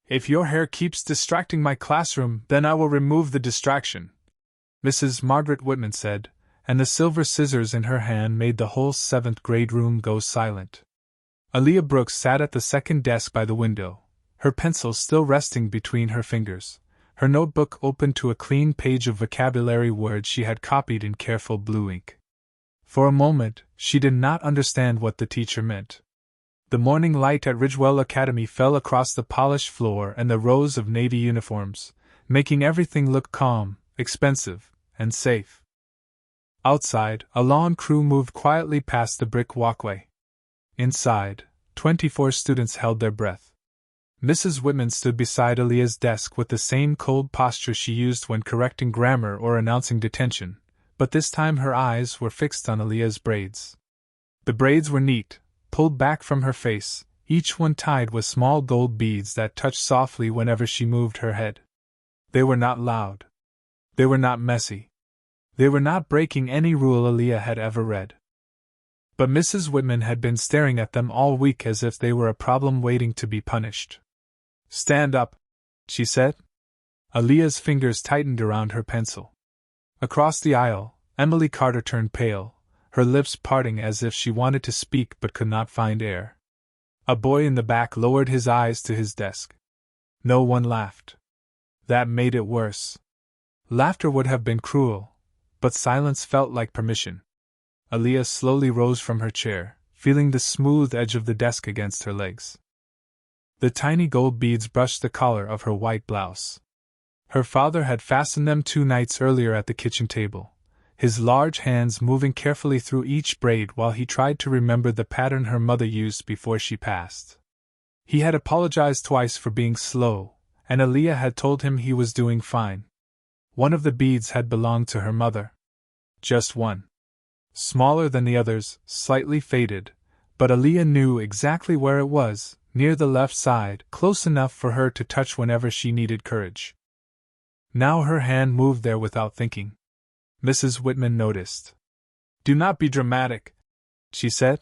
If your hair keeps distracting my classroom, then I will remove the distraction, Mrs. Margaret Whitman said, and the silver scissors in her hand made the whole 7th grade room go silent. Aaliyah Brooks sat at the second desk by the window, her pencil still resting between her fingers, her notebook open to a clean page of vocabulary words she had copied in careful blue ink. For a moment, she did not understand what the teacher meant. The morning light at Ridgewell Academy fell across the polished floor and the rows of navy uniforms, making everything look calm, expensive, and safe. Outside, a lawn crew moved quietly past the brick walkway. Inside, 24 students held their breath. Mrs. Whitman stood beside Aaliyah's desk with the same cold posture she used when correcting grammar or announcing detention, but this time her eyes were fixed on Aaliyah's braids. The braids were neat, pulled back from her face, each one tied with small gold beads that touched softly whenever she moved her head. They were not loud. They were not messy. They were not breaking any rule Aaliyah had ever read. But Mrs. Whitman had been staring at them all week as if they were a problem waiting to be punished. "Stand up," she said. Aaliyah's fingers tightened around her pencil. Across the aisle, Emily Carter turned pale, her lips parting as if she wanted to speak but could not find air. A boy in the back lowered his eyes to his desk. No one laughed. That made it worse. Laughter would have been cruel, but silence felt like permission. Aaliyah slowly rose from her chair, feeling the smooth edge of the desk against her legs. The tiny gold beads brushed the collar of her white blouse. Her father had fastened them 2 nights earlier at the kitchen table, his large hands moving carefully through each braid while he tried to remember the pattern her mother used before she passed. He had apologized twice for being slow, and Aaliyah had told him he was doing fine. One of the beads had belonged to her mother. Just one. Smaller than the others, slightly faded, but Aaliyah knew exactly where it was, near the left side, close enough for her to touch whenever she needed courage. Now her hand moved there without thinking. Mrs. Whitman noticed. "Do not be dramatic," she said.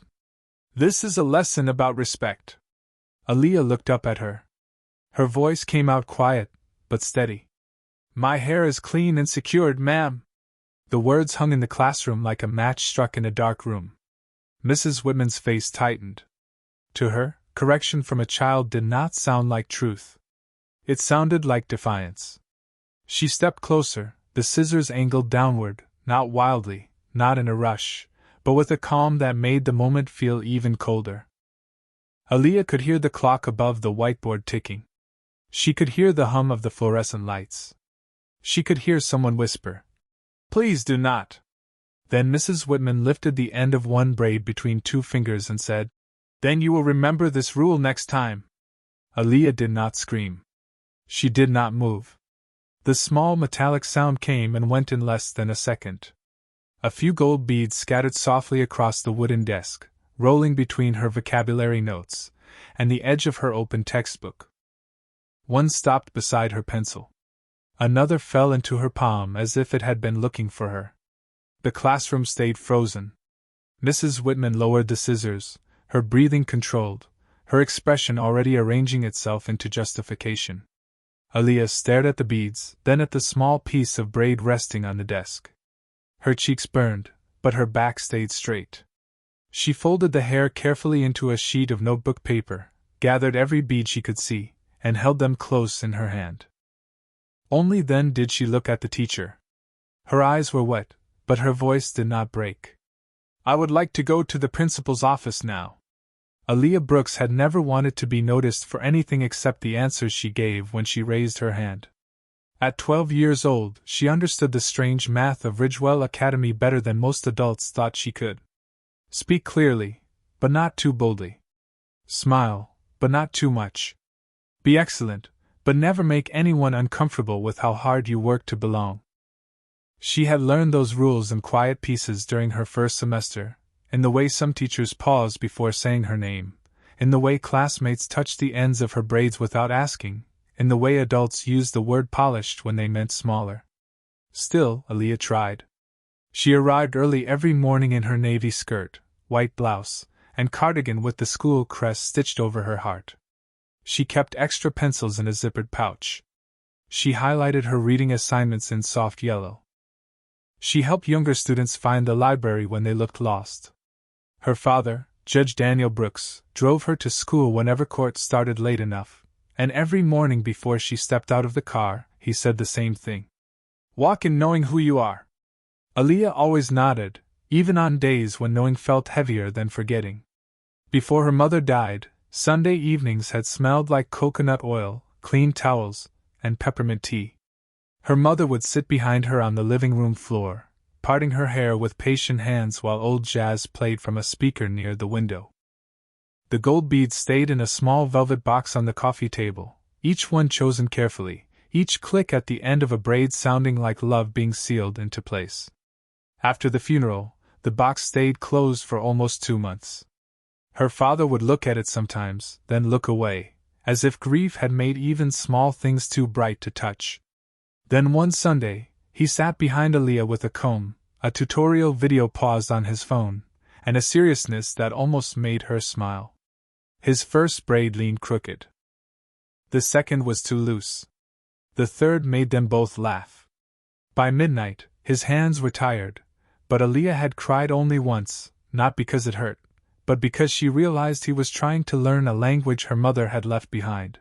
"This is a lesson about respect." Aaliyah looked up at her. Her voice came out quiet, but steady. "My hair is clean and secured, ma'am." The words hung in the classroom like a match struck in a dark room. Mrs. Whitman's face tightened. To her, correction from a child did not sound like truth. It sounded like defiance. She stepped closer, the scissors angled downward, not wildly, not in a rush, but with a calm that made the moment feel even colder. Aaliyah could hear the clock above the whiteboard ticking. She could hear the hum of the fluorescent lights. She could hear someone whisper, "Please do not." Then Mrs. Whitman lifted the end of one braid between 2 fingers and said, "Then you will remember this rule next time." Aaliyah did not scream. She did not move. The small metallic sound came and went in less than a second. A few gold beads scattered softly across the wooden desk, rolling between her vocabulary notes and the edge of her open textbook. One stopped beside her pencil. Another fell into her palm as if it had been looking for her. The classroom stayed frozen. Mrs. Whitman lowered the scissors, her breathing controlled, her expression already arranging itself into justification. Aaliyah stared at the beads, then at the small piece of braid resting on the desk. Her cheeks burned, but her back stayed straight. She folded the hair carefully into a sheet of notebook paper, gathered every bead she could see, and held them close in her hand. Only then did she look at the teacher. Her eyes were wet, but her voice did not break. "I would like to go to the principal's office now." Aaliyah Brooks had never wanted to be noticed for anything except the answers she gave when she raised her hand. At 12 years old, she understood the strange math of Ridgewell Academy better than most adults thought she could. Speak clearly, but not too boldly. Smile, but not too much. Be excellent, but never make anyone uncomfortable with how hard you work to belong. She had learned those rules in quiet pieces during her first semester, in the way some teachers paused before saying her name, in the way classmates touched the ends of her braids without asking, in the way adults used the word polished when they meant smaller. Still, Aaliyah tried. She arrived early every morning in her navy skirt, white blouse, and cardigan with the school crest stitched over her heart. She kept extra pencils in a zippered pouch. She highlighted her reading assignments in soft yellow. She helped younger students find the library when they looked lost. Her father, Judge Daniel Brooks, drove her to school whenever court started late enough, and every morning before she stepped out of the car, he said the same thing. "Walk in knowing who you are." Aaliyah always nodded, even on days when knowing felt heavier than forgetting. Before her mother died, Sunday evenings had smelled like coconut oil, clean towels, and peppermint tea. Her mother would sit behind her on the living room floor, parting her hair with patient hands while old jazz played from a speaker near the window. The gold beads stayed in a small velvet box on the coffee table, each one chosen carefully, each click at the end of a braid sounding like love being sealed into place. After the funeral, the box stayed closed for almost 2 months. Her father would look at it sometimes, then look away, as if grief had made even small things too bright to touch. Then one Sunday, he sat behind Aaliyah with a comb, a tutorial video paused on his phone, and a seriousness that almost made her smile. His first braid leaned crooked. The second was too loose. The third made them both laugh. By midnight, his hands were tired, but Aaliyah had cried only once, not because it hurt, but because she realized he was trying to learn a language her mother had left behind.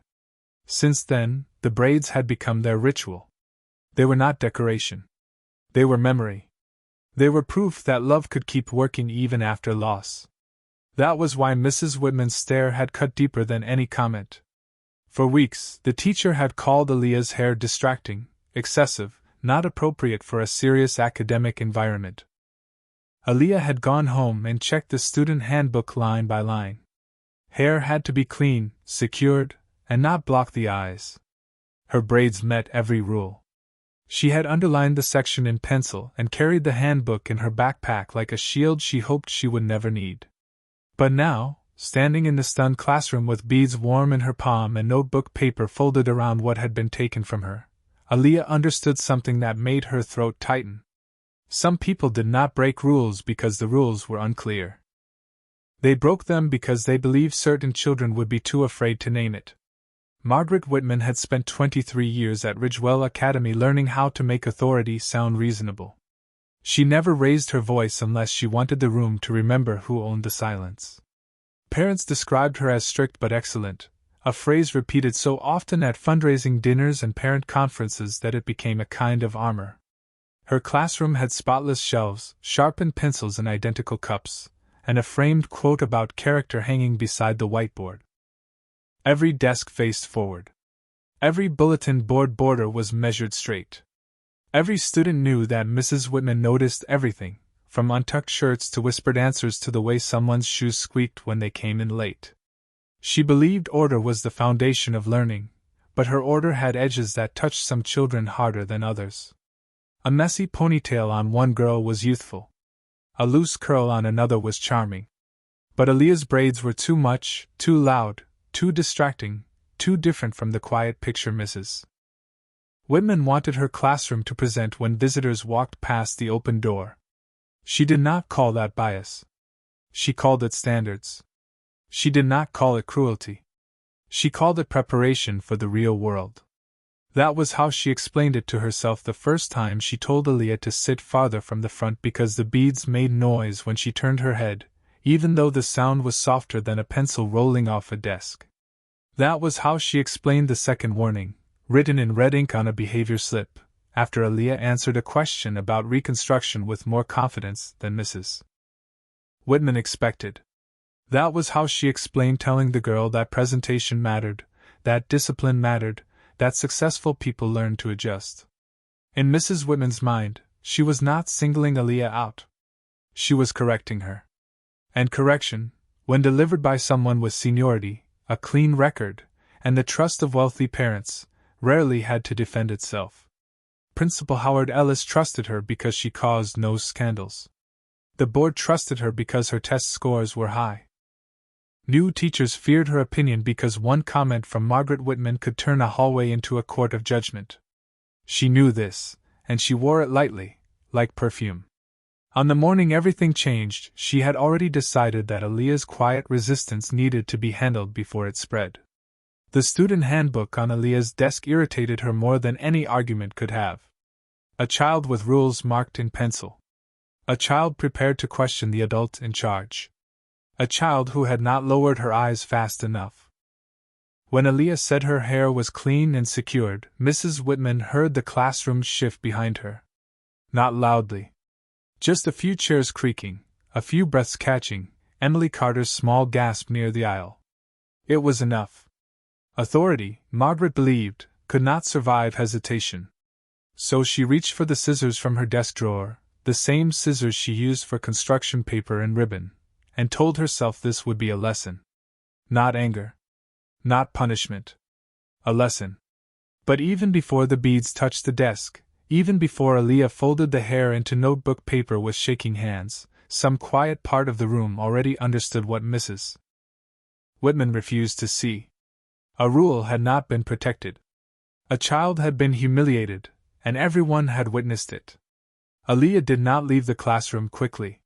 Since then, the braids had become their ritual. They were not decoration. They were memory. They were proof that love could keep working even after loss. That was why Mrs. Whitman's stare had cut deeper than any comment. For weeks, the teacher had called Aaliyah's hair distracting, excessive, not appropriate for a serious academic environment. Aaliyah had gone home and checked the student handbook line by line. Hair had to be clean, secured, and not block the eyes. Her braids met every rule. She had underlined the section in pencil and carried the handbook in her backpack like a shield she hoped she would never need. But now, standing in the stunned classroom with beads warm in her palm and notebook paper folded around what had been taken from her, Aaliyah understood something that made her throat tighten. Some people did not break rules because the rules were unclear. They broke them because they believed certain children would be too afraid to name it. Margaret Whitman had spent 23 years at Ridgewell Academy learning how to make authority sound reasonable. She never raised her voice unless she wanted the room to remember who owned the silence. Parents described her as strict but excellent, a phrase repeated so often at fundraising dinners and parent conferences that it became a kind of armor. Her classroom had spotless shelves, sharpened pencils in identical cups, and a framed quote about character hanging beside the whiteboard. Every desk faced forward. Every bulletin board border was measured straight. Every student knew that Mrs. Whitman noticed everything, from untucked shirts to whispered answers to the way someone's shoes squeaked when they came in late. She believed order was the foundation of learning, but her order had edges that touched some children harder than others. A messy ponytail on one girl was youthful. A loose curl on another was charming. But Aaliyah's braids were too much, too loud, too distracting, too different from the quiet picture Mrs. Whitman wanted her classroom to present when visitors walked past the open door. She did not call that bias. She called it standards. She did not call it cruelty. She called it preparation for the real world. That was how she explained it to herself the first time she told Aaliyah to sit farther from the front because the beads made noise when she turned her head, even though the sound was softer than a pencil rolling off a desk. That was how she explained the second warning, written in red ink on a behavior slip, after Aaliyah answered a question about Reconstruction with more confidence than Mrs. Whitman expected. That was how she explained telling the girl that presentation mattered, that discipline mattered, that successful people learned to adjust. In Mrs. Whitman's mind, she was not singling Aaliyah out. She was correcting her. And correction, when delivered by someone with seniority, a clean record, and the trust of wealthy parents, rarely had to defend itself. Principal Howard Ellis trusted her because she caused no scandals. The board trusted her because her test scores were high. New teachers feared her opinion because one comment from Margaret Whitman could turn a hallway into a court of judgment. She knew this, and she wore it lightly, like perfume. On the morning everything changed, she had already decided that Aaliyah's quiet resistance needed to be handled before it spread. The student handbook on Aaliyah's desk irritated her more than any argument could have. A child with rules marked in pencil. A child prepared to question the adult in charge. A child who had not lowered her eyes fast enough. When Aaliyah said her hair was clean and secured, Mrs. Whitman heard the classroom shift behind her. Not loudly. Just a few chairs creaking, a few breaths catching, Emily Carter's small gasp near the aisle. It was enough. Authority, Margaret believed, could not survive hesitation. So she reached for the scissors from her desk drawer, the same scissors she used for construction paper and ribbon, and told herself this would be a lesson. Not anger. Not punishment. A lesson. But even before the beads touched the desk, even before Aaliyah folded the hair into notebook paper with shaking hands, some quiet part of the room already understood what Mrs. Whitman refused to see. A rule had not been protected. A child had been humiliated, and everyone had witnessed it. Aaliyah did not leave the classroom quickly.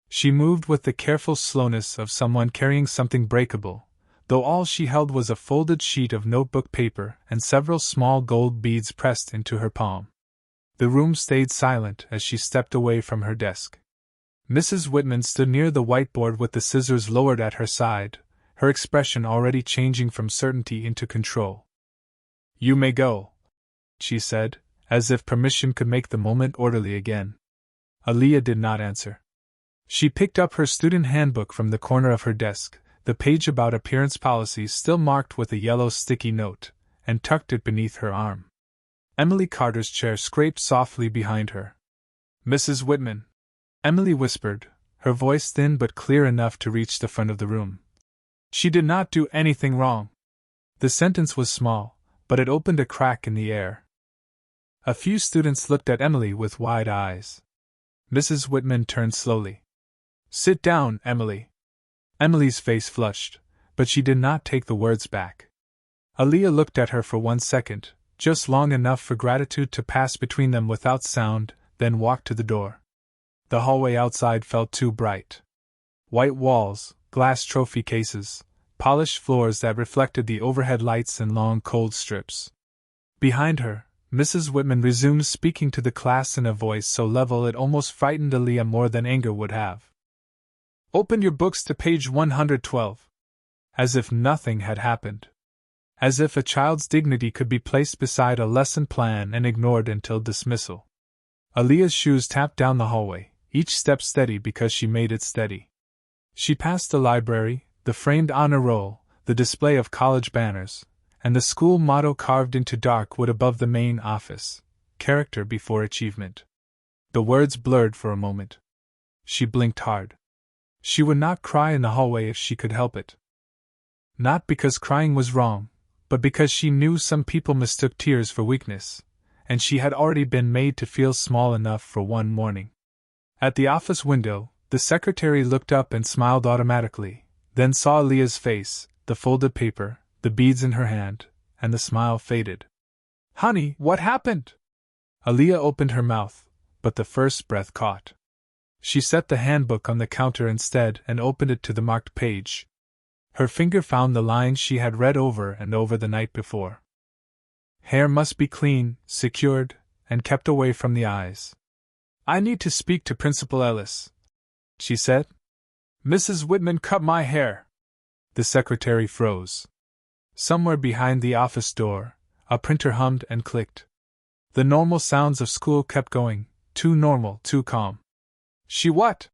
She moved with the careful slowness of someone carrying something breakable, though all she held was a folded sheet of notebook paper and several small gold beads pressed into her palm. The room stayed silent as she stepped away from her desk. Mrs. Whitman stood near the whiteboard with the scissors lowered at her side, her expression already changing from certainty into control. "You may go," she said, as if permission could make the moment orderly again. Aaliyah did not answer. She picked up her student handbook from the corner of her desk, the page about appearance policies still marked with a yellow sticky note, and tucked it beneath her arm. Emily Carter's chair scraped softly behind her. "Mrs. Whitman," Emily whispered, her voice thin but clear enough to reach the front of the room. "She did not do anything wrong." The sentence was small, but it opened a crack in the air. A few students looked at Emily with wide eyes. Mrs. Whitman turned slowly. "Sit down, Emily." Emily's face flushed, but she did not take the words back. Aaliyah looked at her for 1 second, just long enough for gratitude to pass between them without sound, then walked to the door. The hallway outside felt too bright. White walls, glass trophy cases, polished floors that reflected the overhead lights and long cold strips. Behind her, Mrs. Whitman resumed speaking to the class in a voice so level it almost frightened Aaliyah more than anger would have. "Open your books to page 112. As if nothing had happened. As if a child's dignity could be placed beside a lesson plan and ignored until dismissal. Aaliyah's shoes tapped down the hallway, each step steady because she made it steady. She passed the library, the framed honor roll, the display of college banners, and the school motto carved into dark wood above the main office, "Character before achievement." The words blurred for a moment. She blinked hard. She would not cry in the hallway if she could help it. Not because crying was wrong, but because she knew some people mistook tears for weakness, and she had already been made to feel small enough for one morning. At the office window, the secretary looked up and smiled automatically, then saw Aaliyah's face, the folded paper, the beads in her hand, and the smile faded. "Honey, what happened?" Aaliyah opened her mouth, but the first breath caught. She set the handbook on the counter instead and opened it to the marked page. Her finger found the lines she had read over and over the night before. "Hair must be clean, secured, and kept away from the eyes. I need to speak to Principal Ellis," she said. "Mrs. Whitman cut my hair." The secretary froze. Somewhere behind the office door, a printer hummed and clicked. The normal sounds of school kept going, too normal, too calm. "She what?"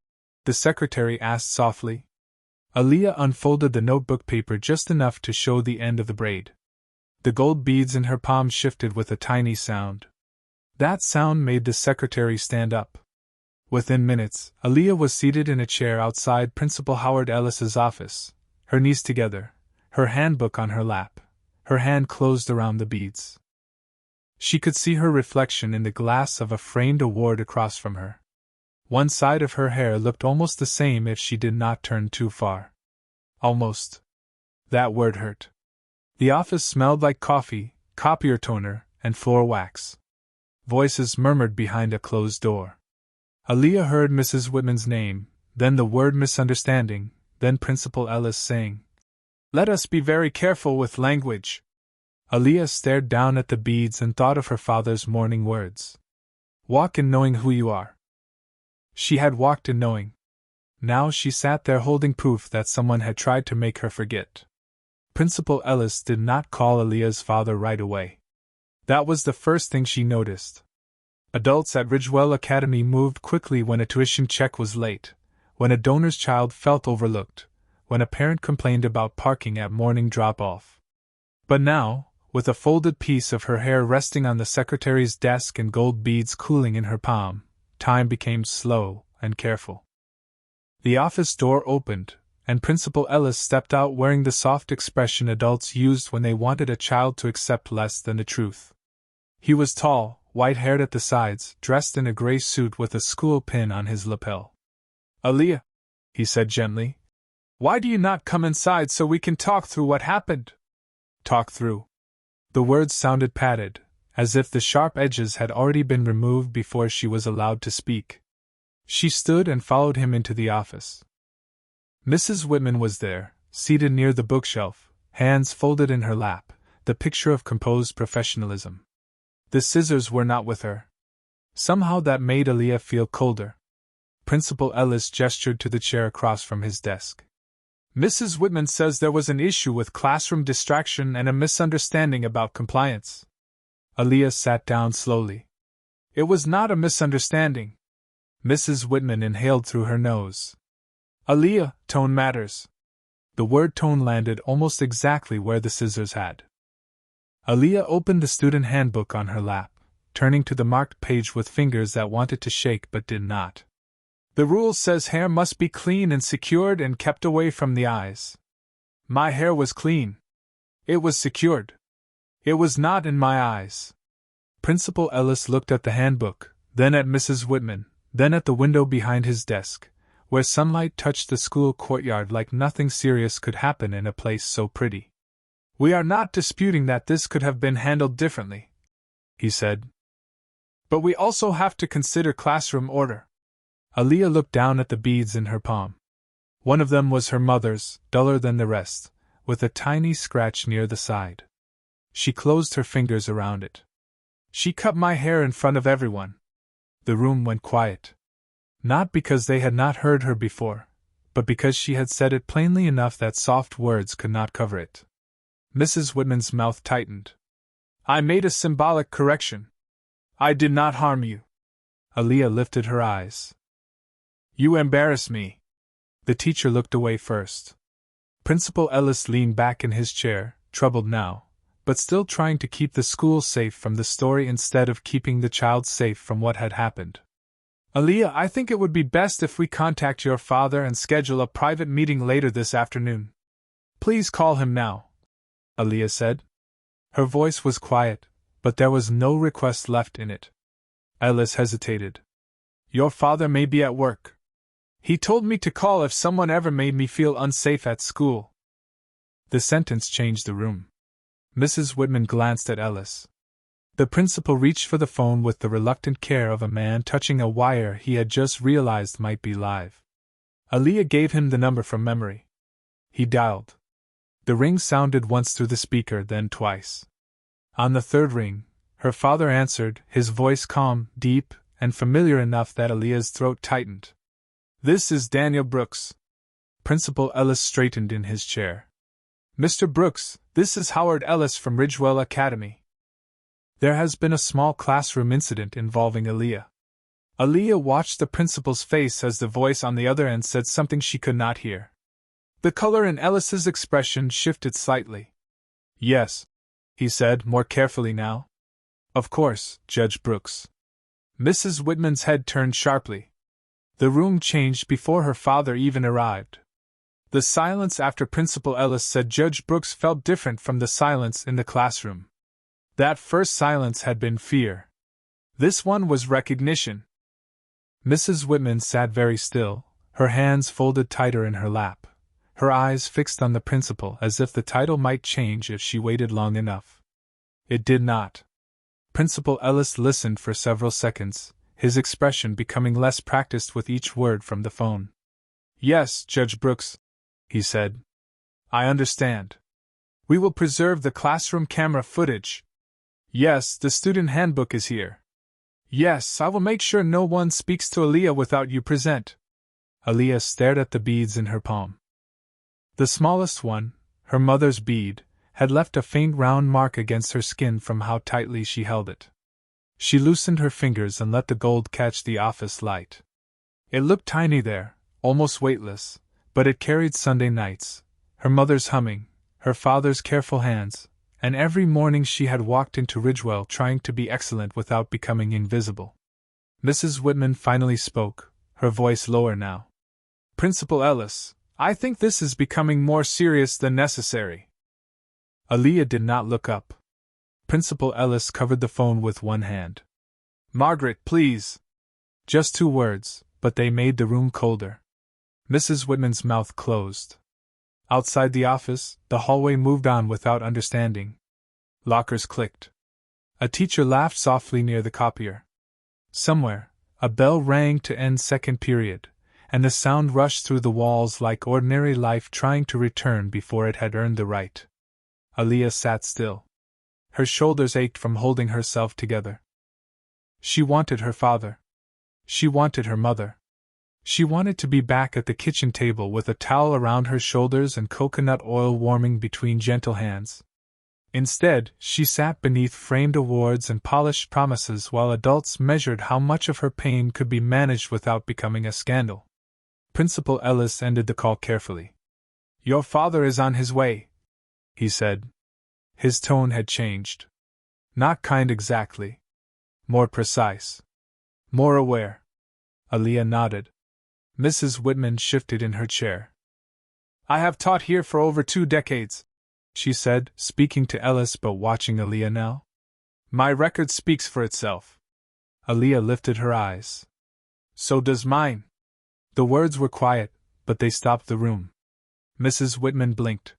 the secretary asked softly. Aaliyah unfolded the notebook paper just enough to show the end of the braid. The gold beads in her palm shifted with a tiny sound. That sound made the secretary stand up. Within minutes, Aaliyah was seated in a chair outside Principal Howard Ellis's office, her knees together, her handbook on her lap, her hand closed around the beads. She could see her reflection in the glass of a framed award across from her. One side of her hair looked almost the same if she did not turn too far. Almost. That word hurt. The office smelled like coffee, copier toner, and floor wax. Voices murmured behind a closed door. Aaliyah heard Mrs. Whitman's name, then the word misunderstanding, then Principal Ellis saying, Let us be very careful with language. Aaliyah stared down at the beads and thought of her father's morning words. Walk in knowing who you are. She had walked in knowing. Now she sat there holding proof that someone had tried to make her forget. Principal Ellis did not call Aaliyah's father right away. That was the first thing she noticed. Adults at Ridgewell Academy moved quickly when a tuition check was late, when a donor's child felt overlooked, when a parent complained about parking at morning drop-off. But now, with a folded piece of her hair resting on the secretary's desk and gold beads cooling in her palm, time became slow and careful. The office door opened, and Principal Ellis stepped out wearing the soft expression adults used when they wanted a child to accept less than the truth. He was tall, white-haired at the sides, dressed in a gray suit with a school pin on his lapel. Aaliyah, he said gently, why do you not come inside so we can talk through what happened? Talk through. The words sounded padded, as if the sharp edges had already been removed before she was allowed to speak. She stood and followed him into the office. Mrs. Whitman was there, seated near the bookshelf, hands folded in her lap, the picture of composed professionalism. The scissors were not with her. Somehow that made Aaliyah feel colder. Principal Ellis gestured to the chair across from his desk. Mrs. Whitman says there was an issue with classroom distraction and a misunderstanding about compliance. Aaliyah sat down slowly. It was not a misunderstanding. Mrs. Whitman inhaled through her nose. Aaliyah, tone matters. The word tone landed almost exactly where the scissors had. Aaliyah opened the student handbook on her lap, turning to the marked page with fingers that wanted to shake but did not. The rule says hair must be clean and secured and kept away from the eyes. My hair was clean. It was secured. It was not in my eyes. Principal Ellis looked at the handbook, then at Mrs. Whitman, then at the window behind his desk, where sunlight touched the school courtyard like nothing serious could happen in a place so pretty. We are not disputing that this could have been handled differently, he said. But we also have to consider classroom order. Aaliyah looked down at the beads in her palm. One of them was her mother's, duller than the rest, with a tiny scratch near the side. She closed her fingers around it. She cut my hair in front of everyone. The room went quiet. Not because they had not heard her before, but because she had said it plainly enough that soft words could not cover it. Mrs. Whitman's mouth tightened. I made a symbolic correction. I did not harm you. Aaliyah lifted her eyes. You embarrass me. The teacher looked away first. Principal Ellis leaned back in his chair, troubled now, but still trying to keep the school safe from the story instead of keeping the child safe from what had happened. Aaliyah, I think it would be best if we contact your father and schedule a private meeting later this afternoon. Please call him now, Aaliyah said. Her voice was quiet, but there was no request left in it. Ellis hesitated. Your father may be at work. He told me to call if someone ever made me feel unsafe at school. The sentence changed the room. Mrs. Whitman glanced at Ellis. The principal reached for the phone with the reluctant care of a man touching a wire he had just realized might be live. Aaliyah gave him the number from memory. He dialed. The ring sounded once through the speaker, then twice. On the third ring, her father answered, his voice calm, deep, and familiar enough that Aaliyah's throat tightened. This is Daniel Brooks. Principal Ellis straightened in his chair. Mr. Brooks, this is Howard Ellis from Ridgewell Academy. There has been a small classroom incident involving Aaliyah. Aaliyah watched the principal's face as the voice on the other end said something she could not hear. The color in Ellis's expression shifted slightly. Yes, he said, more carefully now. Of course, Judge Brooks. Mrs. Whitman's head turned sharply. The room changed before her father even arrived. The silence after Principal Ellis said Judge Brooks felt different from the silence in the classroom. That first silence had been fear. This one was recognition. Mrs. Whitman sat very still, her hands folded tighter in her lap, her eyes fixed on the principal as if the title might change if she waited long enough. It did not. Principal Ellis listened for several seconds, his expression becoming less practiced with each word from the phone. Yes, Judge Brooks, he said. I understand. We will preserve the classroom camera footage. Yes, the student handbook is here. Yes, I will make sure no one speaks to Aaliyah without you present. Aaliyah stared at the beads in her palm. The smallest one, her mother's bead, had left a faint round mark against her skin from how tightly she held it. She loosened her fingers and let the gold catch the office light. It looked tiny there, almost weightless, but it carried Sunday nights, her mother's humming, her father's careful hands, and every morning she had walked into Ridgewell trying to be excellent without becoming invisible. Mrs. Whitman finally spoke, her voice lower now. Principal Ellis, I think this is becoming more serious than necessary. Aaliyah did not look up. Principal Ellis covered the phone with one hand. Margaret, please. Just 2 words, but they made the room colder. Mrs. Whitman's mouth closed. Outside the office, the hallway moved on without understanding. Lockers clicked. A teacher laughed softly near the copier. Somewhere, a bell rang to end second period, and the sound rushed through the walls like ordinary life trying to return before it had earned the right. Aaliyah sat still. Her shoulders ached from holding herself together. She wanted her father. She wanted her mother. She wanted to be back at the kitchen table with a towel around her shoulders and coconut oil warming between gentle hands. Instead, she sat beneath framed awards and polished promises while adults measured how much of her pain could be managed without becoming a scandal. Principal Ellis ended the call carefully. Your father is on his way, he said. His tone had changed. Not kind exactly. More precise. More aware. Aaliyah nodded. Mrs. Whitman shifted in her chair. I have taught here for over 2 decades, she said, speaking to Ellis but watching Aaliyah now. My record speaks for itself. Aaliyah lifted her eyes. So does mine. The words were quiet, but they stopped the room. Mrs. Whitman blinked.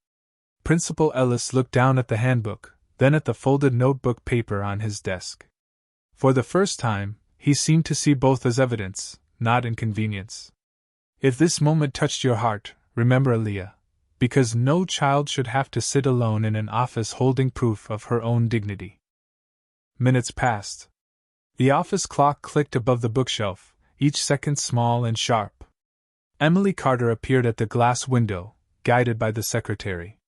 Principal Ellis looked down at the handbook, then at the folded notebook paper on his desk. For the first time, he seemed to see both as evidence, not inconvenience. If this moment touched your heart, remember Aaliyah, because no child should have to sit alone in an office holding proof of her own dignity. Minutes passed. The office clock clicked above the bookshelf, each second small and sharp. Emily Carter appeared at the glass window, guided by the secretary.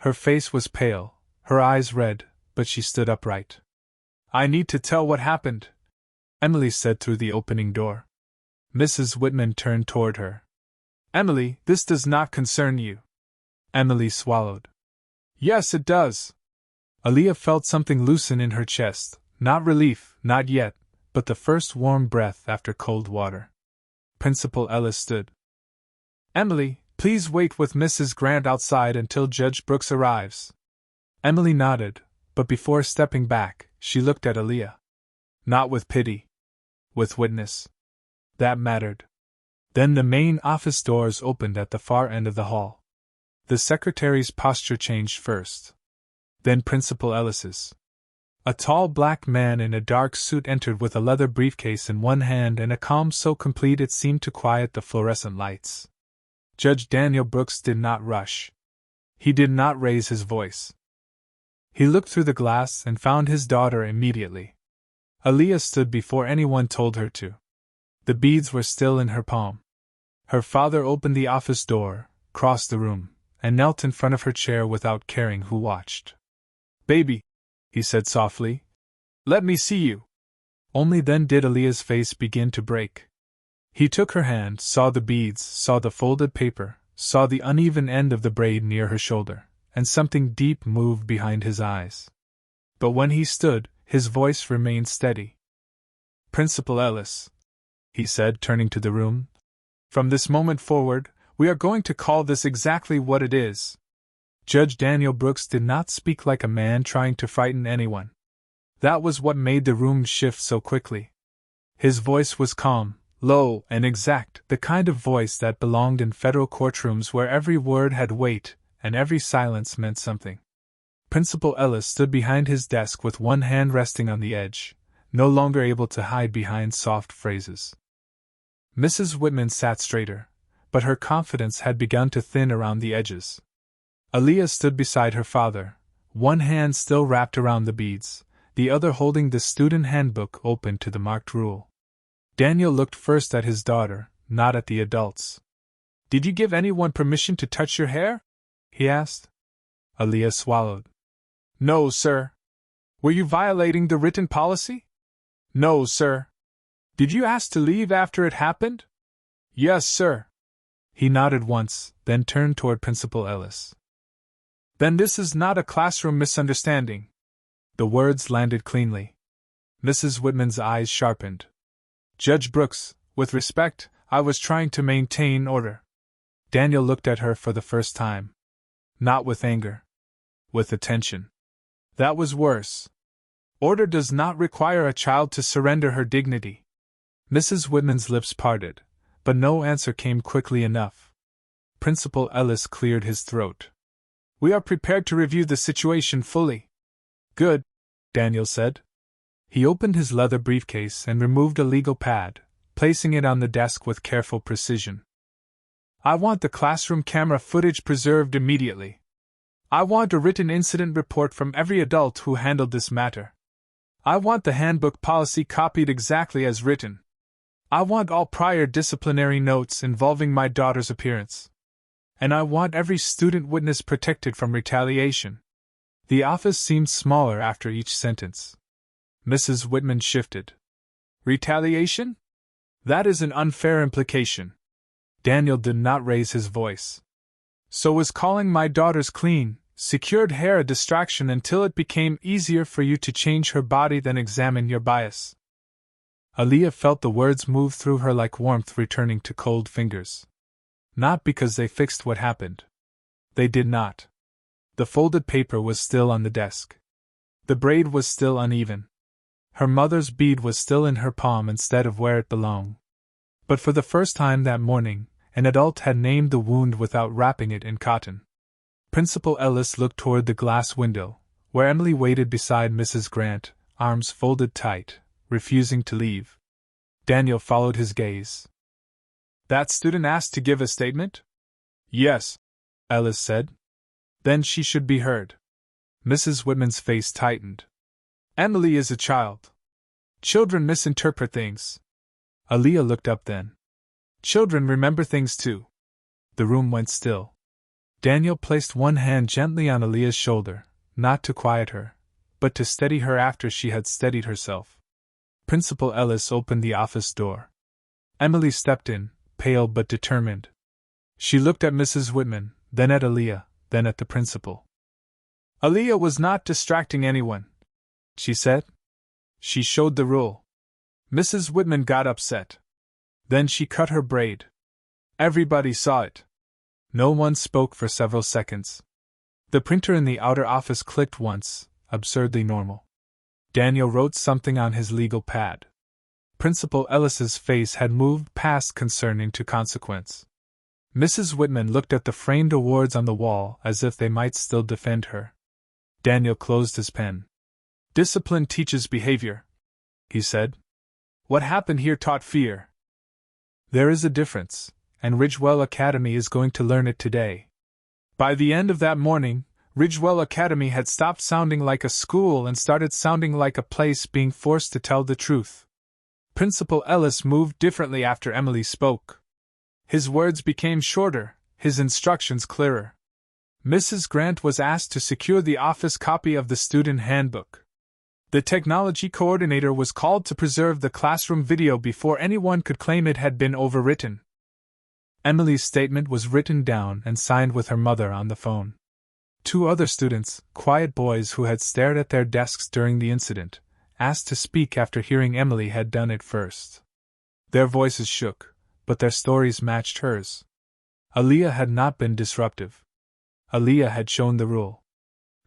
Her face was pale, her eyes red, but she stood upright. I need to tell what happened, Emily said through the opening door. Mrs. Whitman turned toward her. Emily, this does not concern you. Emily swallowed. Yes, it does. Aaliyah felt something loosen in her chest, not relief, not yet, but the first warm breath after cold water. Principal Ellis stood. Emily, please wait with Mrs. Grant outside until Judge Brooks arrives. Emily nodded, but before stepping back, she looked at Aaliyah. Not with pity. With witness. That mattered. Then the main office doors opened at the far end of the hall. The secretary's posture changed first. Then Principal Ellis's. A tall black man in a dark suit entered with a leather briefcase in one hand and a calm so complete it seemed to quiet the fluorescent lights. Judge Daniel Brooks did not rush. He did not raise his voice. He looked through the glass and found his daughter immediately. Aaliyah stood before anyone told her to. The beads were still in her palm. Her father opened the office door, crossed the room, and knelt in front of her chair without caring who watched. Baby, he said softly, let me see you. Only then did Aaliyah's face begin to break. He took her hand, saw the beads, saw the folded paper, saw the uneven end of the braid near her shoulder, and something deep moved behind his eyes. But when he stood, his voice remained steady. Principal Ellis, he said, turning to the room, from this moment forward, we are going to call this exactly what it is. Judge Daniel Brooks did not speak like a man trying to frighten anyone. That was what made the room shift so quickly. His voice was calm, low, and exact, the kind of voice that belonged in federal courtrooms where every word had weight and every silence meant something. Principal Ellis stood behind his desk with one hand resting on the edge, no longer able to hide behind soft phrases. Mrs. Whitman sat straighter, but her confidence had begun to thin around the edges. Aaliyah stood beside her father, one hand still wrapped around the beads, the other holding the student handbook open to the marked rule. Daniel looked first at his daughter, not at the adults. "Did you give anyone permission to touch your hair?" he asked. Aaliyah swallowed. "No, sir." "Were you violating the written policy?" "No, sir." "Did you ask to leave after it happened?" "Yes, sir." He nodded once, then turned toward Principal Ellis. "Then this is not a classroom misunderstanding." The words landed cleanly. Mrs. Whitman's eyes sharpened. "Judge Brooks, with respect, I was trying to maintain order." Daniel looked at her for the first time. Not with anger. With attention. That was worse. Order does not require a child to surrender her dignity. Mrs. Whitman's lips parted, but no answer came quickly enough. Principal Ellis cleared his throat. "We are prepared to review the situation fully." "Good," Daniel said. He opened his leather briefcase and removed a legal pad, placing it on the desk with careful precision. "I want the classroom camera footage preserved immediately. I want a written incident report from every adult who handled this matter. I want the handbook policy copied exactly as written. I want all prior disciplinary notes involving my daughter's appearance. And I want every student witness protected from retaliation." The office seemed smaller after each sentence. Mrs. Whitman shifted. "Retaliation? That is an unfair implication." Daniel did not raise his voice. "So was calling my daughter's clean, secured hair a distraction until it became easier for you to change her body than examine your bias?" Aaliyah felt the words move through her like warmth returning to cold fingers. Not because they fixed what happened. They did not. The folded paper was still on the desk. The braid was still uneven. Her mother's bead was still in her palm instead of where it belonged. But for the first time that morning, an adult had named the wound without wrapping it in cotton. Principal Ellis looked toward the glass window, where Emily waited beside Mrs. Grant, arms folded tight, refusing to leave. Daniel followed his gaze. "That student asked to give a statement?" "Yes," Ellis said. "Then she should be heard." Mrs. Whitman's face tightened. "Emily is a child. Children misinterpret things." Aaliyah looked up then. "Children remember things too." The room went still. Daniel placed one hand gently on Aaliyah's shoulder, not to quiet her, but to steady her after she had steadied herself. Principal Ellis opened the office door. Emily stepped in, pale but determined. She looked at Mrs. Whitman, then at Aaliyah, then at the principal. "Aaliyah was not distracting anyone," she said. "She showed the rule." Mrs. Whitman got upset. Then she cut her braid. Everybody saw it. No one spoke for several seconds. The printer in the outer office clicked once, absurdly normal. Daniel wrote something on his legal pad. Principal Ellis's face had moved past concern into consequence. Mrs. Whitman looked at the framed awards on the wall as if they might still defend her. Daniel closed his pen. "Discipline teaches behavior," he said. "What happened here taught fear. There is a difference, and Ridgewell Academy is going to learn it today." By the end of that morning, Ridgewell Academy had stopped sounding like a school and started sounding like a place being forced to tell the truth. Principal Ellis moved differently after Emily spoke. His words became shorter, his instructions clearer. Mrs. Grant was asked to secure the office copy of the student handbook. The technology coordinator was called to preserve the classroom video before anyone could claim it had been overwritten. Emily's statement was written down and signed with her mother on the phone. Two other students, quiet boys who had stared at their desks during the incident, asked to speak after hearing Emily had done it first. Their voices shook, but their stories matched hers. Aaliyah had not been disruptive. Aaliyah had shown the rule.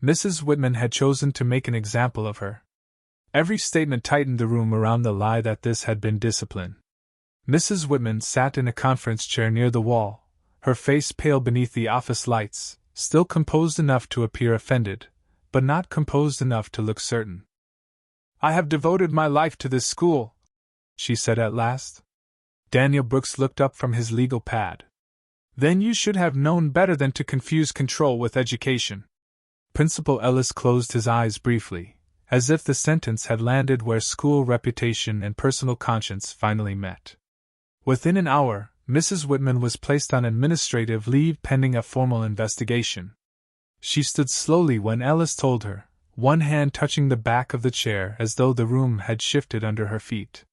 Mrs. Whitman had chosen to make an example of her. Every statement tightened the room around the lie that this had been discipline. Mrs. Whitman sat in a conference chair near the wall, her face pale beneath the office lights, still composed enough to appear offended, but not composed enough to look certain. "I have devoted my life to this school," she said at last. Daniel Brooks looked up from his legal pad. Then you should have known better than to confuse control with education. Principal Ellis closed his eyes briefly, as if the sentence had landed where school reputation and personal conscience finally met. Within an hour, Mrs. Whitman was placed on administrative leave pending a formal investigation. She stood slowly when Ellis told her, one hand touching the back of the chair as though the room had shifted under her feet.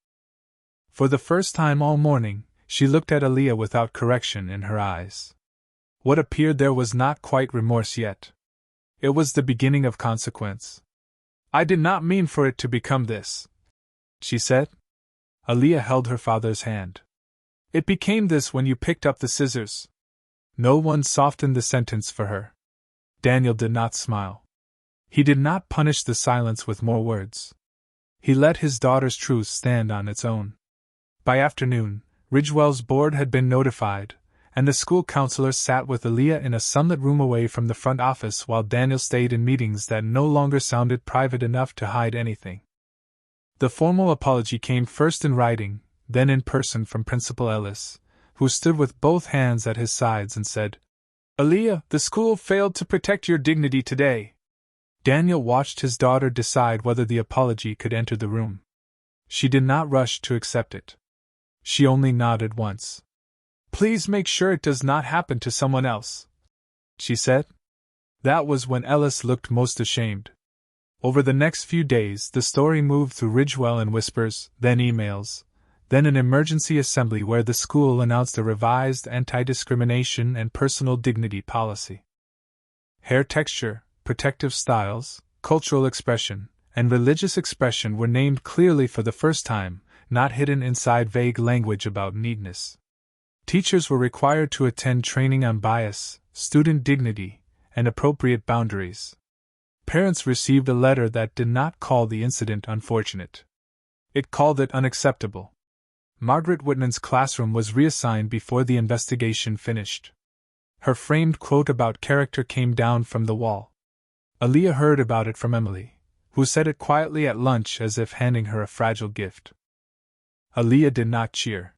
For the first time all morning, she looked at Aaliyah without correction in her eyes. What appeared there was not quite remorse yet. It was the beginning of consequence. I did not mean for it to become this, she said. Aaliyah held her father's hand. It became this when you picked up the scissors. No one softened the sentence for her. Daniel did not smile. He did not punish the silence with more words. He let his daughter's truth stand on its own. By afternoon, Ridgewell's board had been notified, and the school counselor sat with Aaliyah in a sunlit room away from the front office while Daniel stayed in meetings that no longer sounded private enough to hide anything. The formal apology came first in writing, then in person from Principal Ellis, who stood with both hands at his sides and said, Aaliyah, the school failed to protect your dignity today. Daniel watched his daughter decide whether the apology could enter the room. She did not rush to accept it. She only nodded once. Please make sure it does not happen to someone else, she said. That was when Ellis looked most ashamed. Over the next few days, the story moved through Ridgewell in whispers, then emails, then an emergency assembly where the school announced a revised anti-discrimination and personal dignity policy. Hair texture, protective styles, cultural expression, and religious expression were named clearly for the first time, not hidden inside vague language about neatness. Teachers were required to attend training on bias, student dignity, and appropriate boundaries. Parents received a letter that did not call the incident unfortunate. It called it unacceptable. Margaret Whitman's classroom was reassigned before the investigation finished. Her framed quote about character came down from the wall. Aaliyah heard about it from Emily, who said it quietly at lunch as if handing her a fragile gift. Aaliyah did not cheer.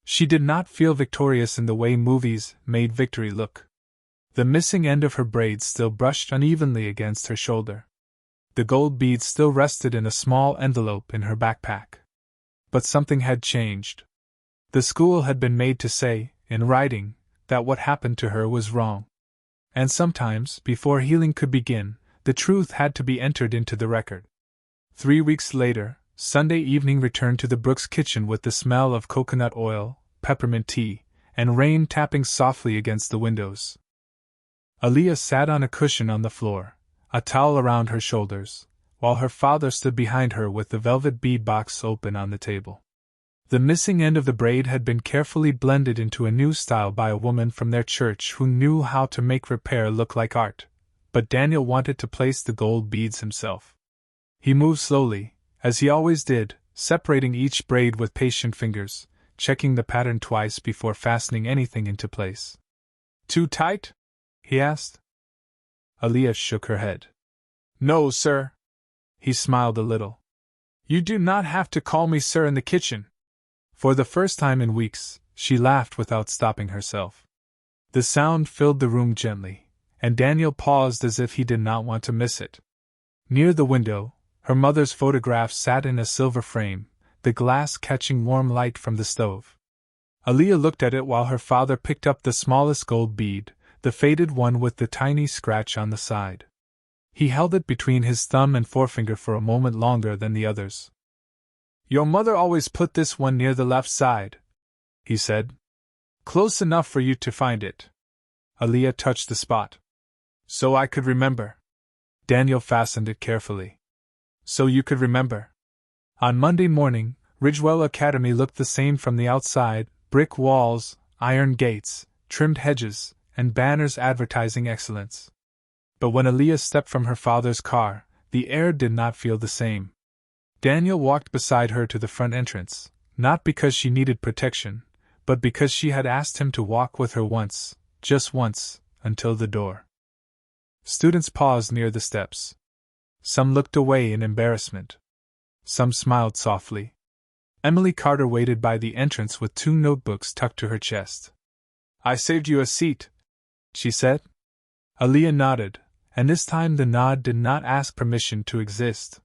She did not feel victorious in the way movies made victory look. The missing end of her braids still brushed unevenly against her shoulder. The gold beads still rested in a small envelope in her backpack. But something had changed. The school had been made to say, in writing, that what happened to her was wrong. And sometimes, before healing could begin, the truth had to be entered into the record. 3 weeks later, Sunday evening returned to the Brooks kitchen with the smell of coconut oil, peppermint tea, and rain tapping softly against the windows. Aaliyah sat on a cushion on the floor, a towel around her shoulders, while her father stood behind her with the velvet bead box open on the table. The missing end of the braid had been carefully blended into a new style by a woman from their church who knew how to make repair look like art, but Daniel wanted to place the gold beads himself. He moved slowly, as he always did, separating each braid with patient fingers, checking the pattern twice before fastening anything into place. Too tight? He asked. Aaliyah shook her head. No, sir. He smiled a little. You do not have to call me sir in the kitchen. For the first time in weeks, she laughed without stopping herself. The sound filled the room gently, and Daniel paused as if he did not want to miss it. Near the window, her mother's photograph sat in a silver frame, the glass catching warm light from the stove. Aaliyah looked at it while her father picked up the smallest gold bead, the faded one with the tiny scratch on the side. He held it between his thumb and forefinger for a moment longer than the others. Your mother always put this one near the left side, he said. Close enough for you to find it. Aaliyah touched the spot. So I could remember. Daniel fastened it carefully. So you could remember. On Monday morning, Ridgewell Academy looked the same from the outside: brick walls, iron gates, trimmed hedges, and banners advertising excellence. But when Aaliyah stepped from her father's car, the air did not feel the same. Daniel walked beside her to the front entrance, not because she needed protection, but because she had asked him to walk with her once, just once, until the door. Students paused near the steps. Some looked away in embarrassment. Some smiled softly. Emily Carter waited by the entrance with 2 notebooks tucked to her chest. I saved you a seat, she said. Aaliyah nodded, and this time the nod did not ask permission to exist.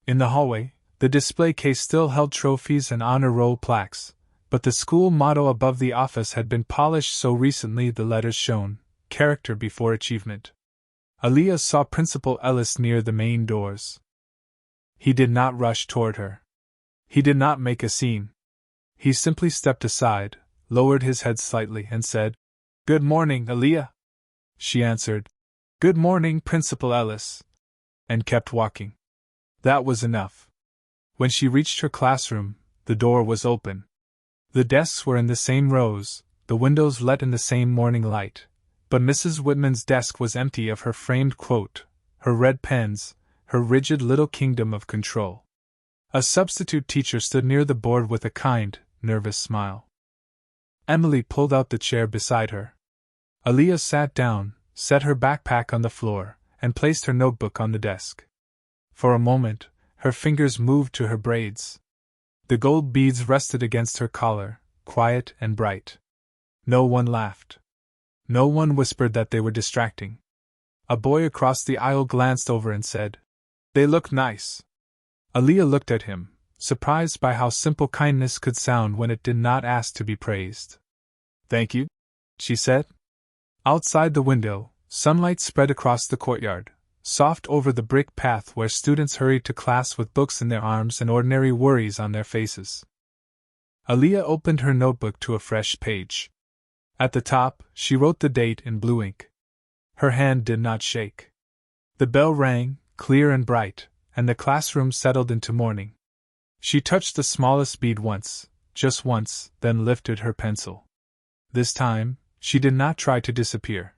In the hallway, the display case still held trophies and honor roll plaques, but the school motto above the office had been polished so recently the letters shone, character before achievement. Aaliyah saw Principal Ellis near the main doors. He did not rush toward her. He did not make a scene. He simply stepped aside, lowered his head slightly, and said, "Good morning, Aaliyah." She answered, "Good morning, Principal Ellis," and kept walking. That was enough. When she reached her classroom, the door was open. The desks were in the same rows, the windows let in the same morning light, but Mrs. Whitman's desk was empty of her framed quote, her red pens, her rigid little kingdom of control. A substitute teacher stood near the board with a kind, nervous smile. Emily pulled out the chair beside her. Aaliyah sat down, set her backpack on the floor, and placed her notebook on the desk. For a moment, her fingers moved to her braids. The gold beads rested against her collar, quiet and bright. No one laughed. No one whispered that they were distracting. A boy across the aisle glanced over and said, "They look nice." Aaliyah looked at him, surprised by how simple kindness could sound when it did not ask to be praised. "Thank you," she said. Outside the window, sunlight spread across the courtyard, soft over the brick path where students hurried to class with books in their arms and ordinary worries on their faces. Aaliyah opened her notebook to a fresh page. At the top, she wrote the date in blue ink. Her hand did not shake. The bell rang, clear and bright, and the classroom settled into morning. She touched the smallest bead once, just once, then lifted her pencil. This time, she did not try to disappear.